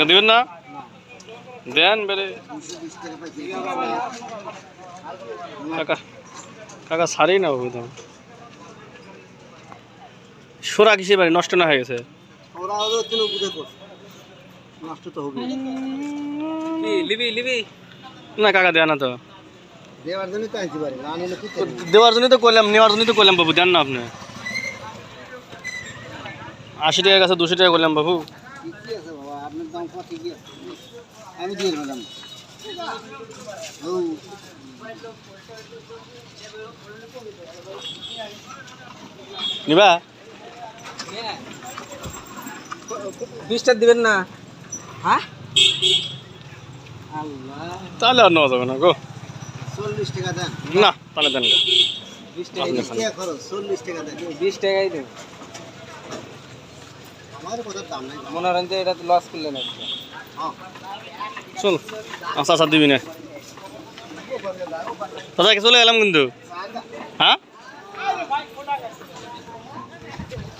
দিবেন না দেন বেড়ে কাকা কাকা ছাড়ি না বাবু দাম সোরা কিসে বাড়ি নষ্ট না হয়ে গেছে না কাকা দেয় না তো দেওয়ার জন্যই তো করলাম নেওয়ার জন্যই তো করলাম বাবু দেন না আপনি 80 টাকা কাছে 200 টাকা করলাম বাবু নিবা 20টা দিবেন না হ্যাঁ তাহলে আর নেওয়া যাবে না গো 40 টাকা দেন না তাহলে দেন 20 টাকা খরচ 40 টাকা দেন 20 টাকাই দেন আমার কথা দাম নাই মনে হয় যে এটা তো লস করলেন একটা হ্যাঁ চল আচ্ছা আচ্ছা দিবি না দাদা চলে এলাম কিন্তু হ্যাঁ